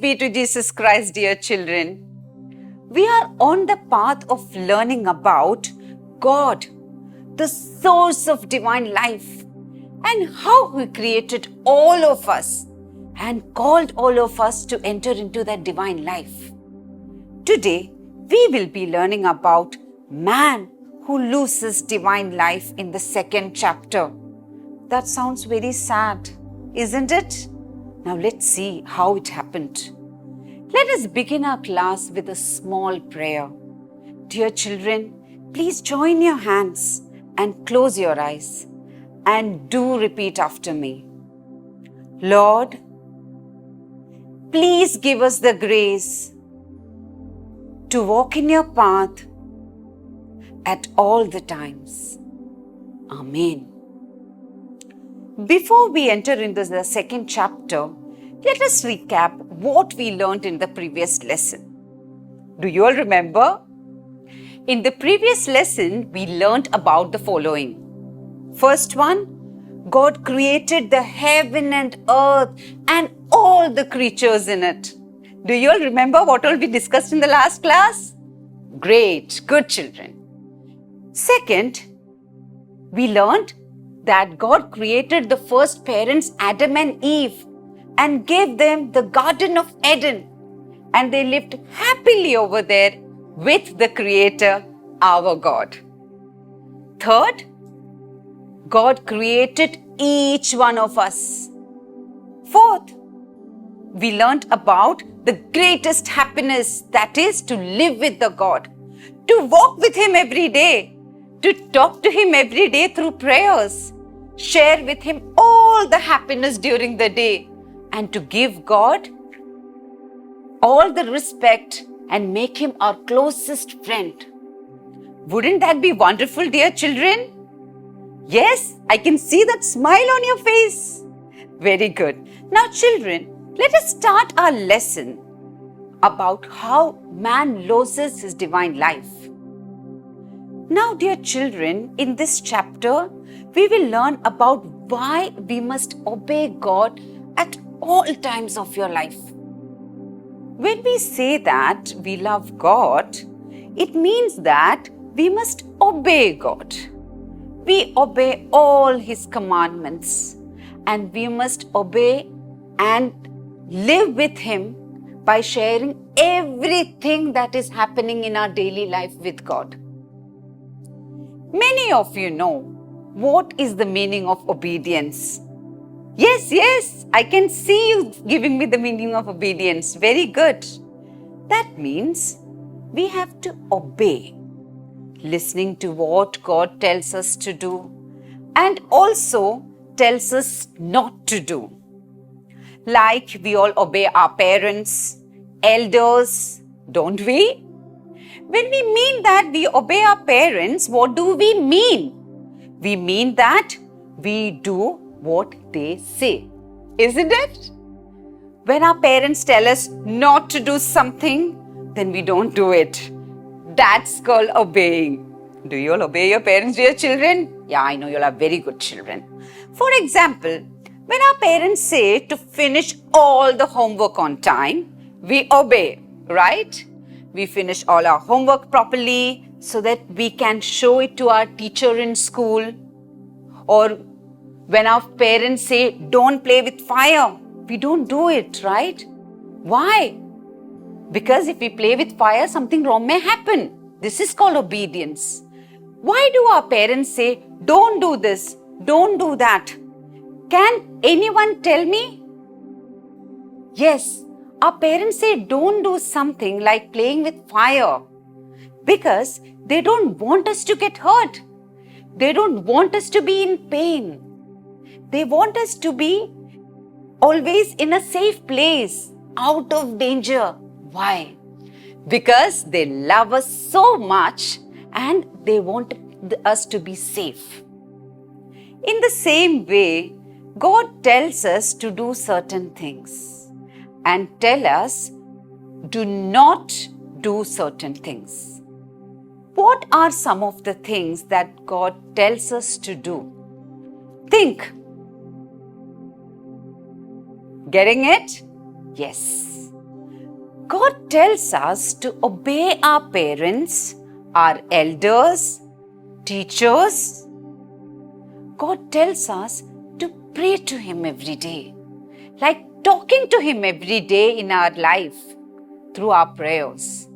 be to Jesus Christ, dear children. We are on the path of learning about God, the source of divine life, and how He created all of us and called all of us to enter into that divine life. Today, we will be learning about man who loses divine life in the second chapter. That sounds very sad, isn't it? Now let's see how it happened. Let us begin our class with a small prayer. Dear children, please join your hands and close your eyes and do repeat after me. Lord, please give us the grace to walk in your path at all the times. Amen. Before we enter into the second chapter, let us recap what we learned in the previous lesson. Do you all remember? In the previous lesson, we learned about the following. First one, God created the heaven and earth and all the creatures in it. Do you all remember what all we discussed in the last class? Great, good children. Second, we learned that God created the first parents, Adam and Eve, and gave them the Garden of Eden. And they lived happily over there with the Creator, our God. Third, God created each one of us. Fourth, we learned about the greatest happiness, that is to live with the God, to walk with Him every day, to talk to Him every day through prayers, share with Him all the happiness during the day, and to give God all the respect and make Him our closest friend. Wouldn't that be wonderful, dear children? Yes, I can see that smile on your face. Very good. Now, children, let us start our lesson about how man loses his divine life. Now, dear children, in this chapter, we will learn about why we must obey God at all times of your life. When we say that we love God, it means that we must obey God. We obey all His commandments, and we must obey and live with Him by sharing everything that is happening in our daily life with God. Many of you know what is the meaning of obedience. Yes, I can see you giving me the meaning of obedience. Very good. That means we have to obey, listening to what God tells us to do and also tells us not to do. Like we all obey our parents, elders, don't we? When we mean that we obey our parents, what do we mean? We mean that we do what they say, isn't it? When our parents tell us not to do something, then we don't do it. That's called obeying. Do you all obey your parents, dear children? Yeah, I know you all are very good children. For example, when our parents say to finish all the homework on time, we obey, right? We finish all our homework properly so that we can show it to our teacher in school. Or when our parents say, don't play with fire, we don't do it, right? Why? Because if we play with fire, something wrong may happen. This is called obedience. Why do our parents say, don't do this, don't do that? Can anyone tell me? Yes, our parents say don't do something like playing with fire because they don't want us to get hurt. They don't want us to be in pain. They want us to be always in a safe place, out of danger. Why? Because they love us so much and they want us to be safe. In the same way, God tells us to do certain things and tell us do not do certain things. What are some of the things that God tells us to do? Think. Getting it? Yes. God tells us to obey our parents, our elders, teachers. God tells us to pray to Him every day, like talking to Him every day in our life through our prayers.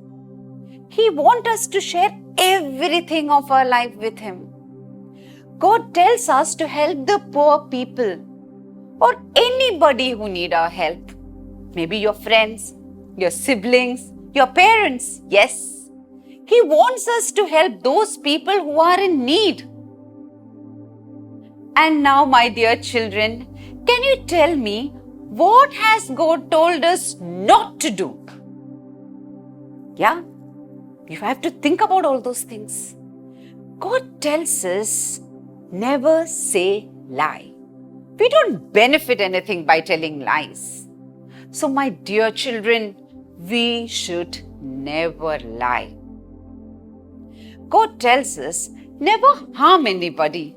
He wants us to share everything of our life with Him. God tells us to help the poor people or anybody who need our help. Maybe your friends, your siblings, your parents. Yes, He wants us to help those people who are in need. And now, my dear children, can you tell me what has God told us not to do? Yeah, you have to think about all those things. God tells us never say lie. We don't benefit anything by telling lies. So, my dear children, we should never lie. God tells us never harm anybody.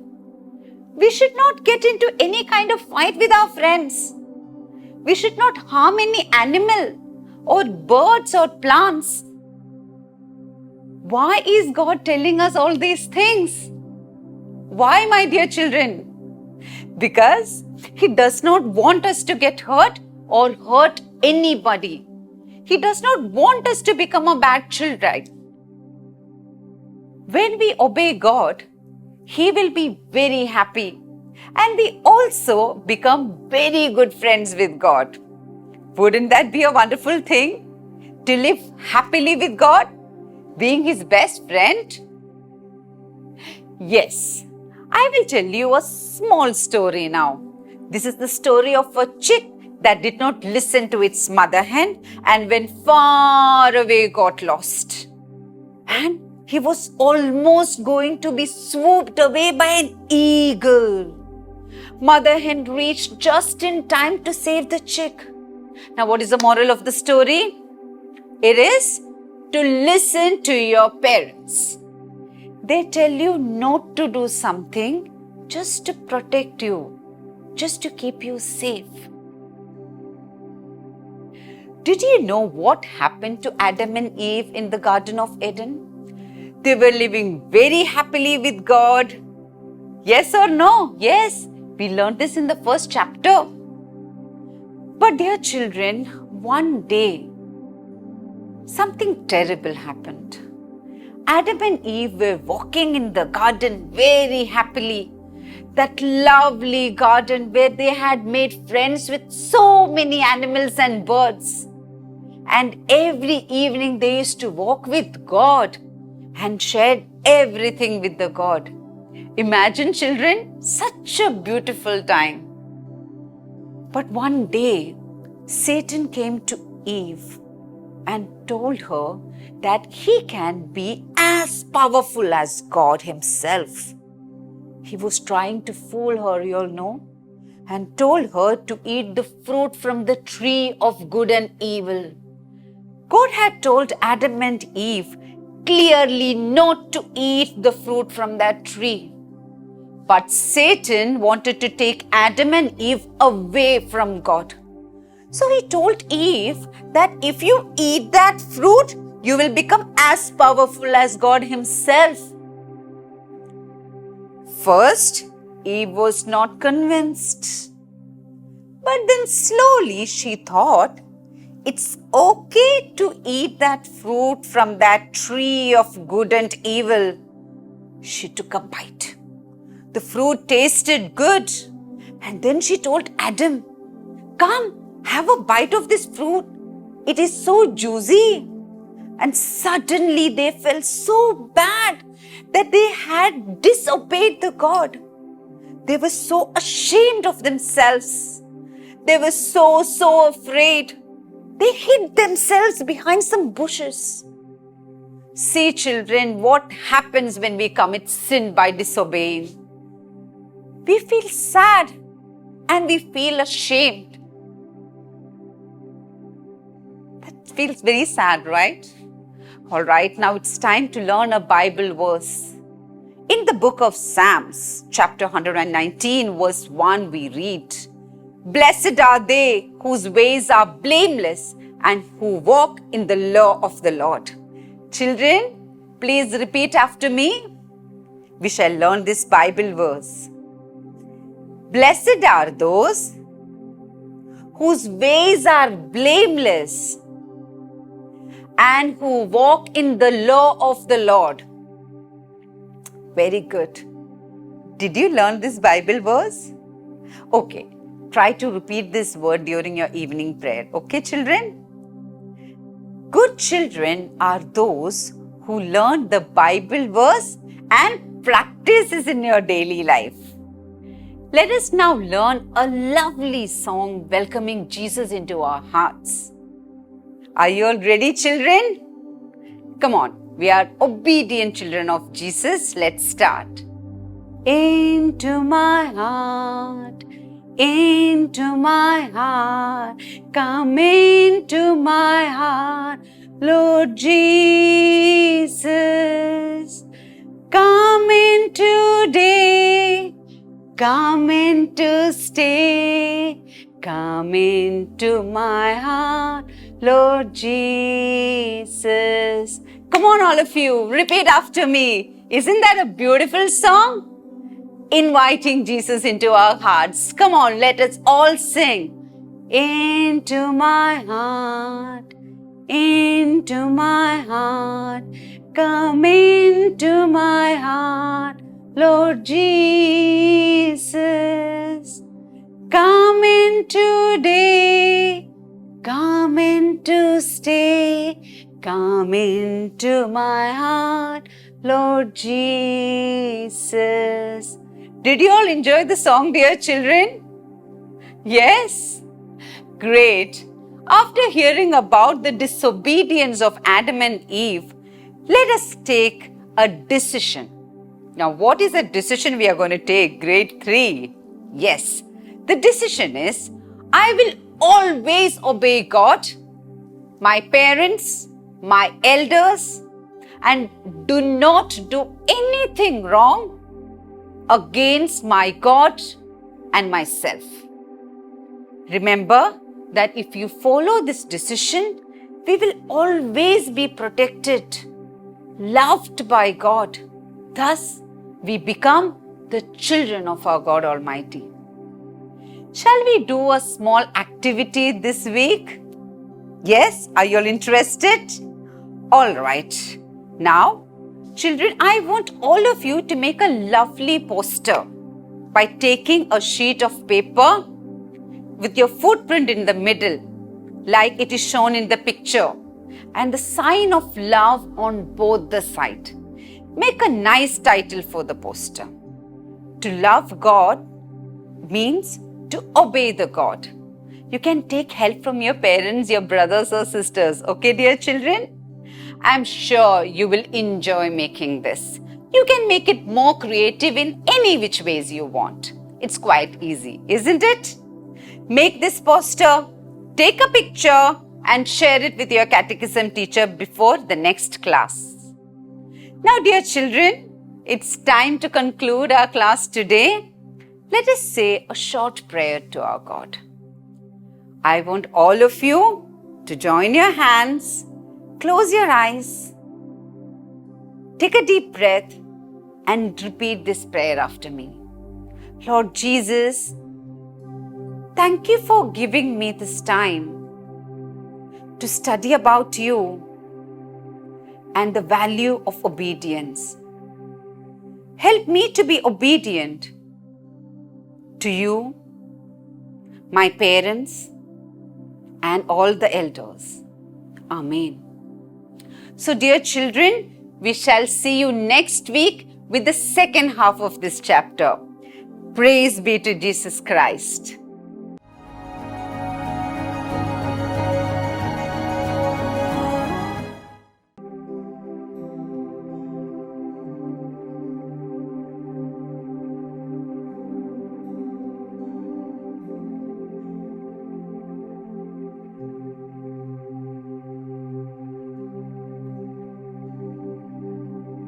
We should not get into any kind of fight with our friends. We should not harm any animal or birds or plants. Why is God telling us all these things? Why, my dear children? Because He does not want us to get hurt or hurt anybody. He does not want us to become a bad children. When we obey God, He will be very happy, and we also become very good friends with God. Wouldn't that be a wonderful thing? To live happily with God, being His best friend? Yes, I will tell you a small story now. This is the story of a chick that did not listen to its mother hen and went far away, got lost. And he was almost going to be swooped away by an eagle. Mother hen reached just in time to save the chick. Now, what is the moral of the story? It is to listen to your parents. They tell you not to do something just to protect you, just to keep you safe. Did you know what happened to Adam and Eve in the Garden of Eden? They were living very happily with God. Yes or no? Yes, we learned this in the first chapter. But dear children, one day, something terrible happened. Adam and Eve were walking in the garden very happily. That lovely garden where they had made friends with so many animals and birds. And every evening they used to walk with God and shared everything with the God. Imagine, children, such a beautiful time. But one day, Satan came to Eve and told her that he can be as powerful as God Himself. He was trying to fool her, you all know, and told her to eat the fruit from the tree of good and evil. God had told Adam and Eve clearly not to eat the fruit from that tree. But Satan wanted to take Adam and Eve away from God. So he told Eve that if you eat that fruit, you will become as powerful as God Himself. First, Eve was not convinced. But then slowly she thought, it's okay to eat that fruit from that tree of good and evil. She took a bite. The fruit tasted good. And then she told Adam, come, have a bite of this fruit. It is so juicy. And suddenly they felt so bad that they had disobeyed the God. They were so ashamed of themselves. They were so afraid. They hid themselves behind some bushes. See, children, what happens when we commit sin by disobeying? We feel sad and we feel ashamed. That feels very sad, right? All right, now it's time to learn a Bible verse. In the book of Psalms, chapter 119, verse 1, we read, Blessed are they whose ways are blameless and who walk in the law of the Lord. Children, please repeat after me. We shall learn this Bible verse. Blessed are those whose ways are blameless and who walk in the law of the Lord. Very good. Did you learn this Bible verse? Okay, try to repeat this word during your evening prayer. Okay, children? Good children are those who learn the Bible verse and practice it in your daily life. Let us now learn a lovely song welcoming Jesus into our hearts. Are you all ready, children? Come on, we are obedient children of Jesus. Let's start. Into my heart, come into my heart, Lord Jesus. Come in today, come in to stay, come into my heart, Lord Jesus. Come on, all of you, repeat after me. Isn't that a beautiful song? Inviting Jesus into our hearts. Come on, let us all sing. Into my heart, come into my heart, Lord Jesus. Come in today, come in to stay, come into my heart, Lord Jesus. Did you all enjoy the song, dear children? Yes? Great. After hearing about the disobedience of Adam and Eve, let us take a decision. Now, what is the decision we are going to take? Grade 3. Yes. The decision is, I will always obey God, my parents, my elders, and do not do anything wrong against my God and myself. Remember that if you follow this decision, we will always be protected, loved by God. Thus, we become the children of our God Almighty. Shall we do a small activity this week? Yes? Are you all interested? All right. Now, children, I want all of you to make a lovely poster by taking a sheet of paper with your footprint in the middle, like it is shown in the picture, and the sign of love on both the sides. Make a nice title for the poster. To love God means to obey the God. You can take help from your parents, your brothers or sisters. Okay, dear children? I'm sure you will enjoy making this. You can make it more creative in any which ways you want. It's quite easy, isn't it? Make this poster, take a picture and share it with your catechism teacher before the next class. Now, dear children, it's time to conclude our class today. Let us say a short prayer to our God. I want all of you to join your hands, close your eyes, take a deep breath and repeat this prayer after me. Lord Jesus, thank you for giving me this time to study about you and the value of obedience. Help me to be obedient to you, my parents, and all the elders. Amen. So, dear children, we shall see you next week with the second half of this chapter. Praise be to Jesus Christ.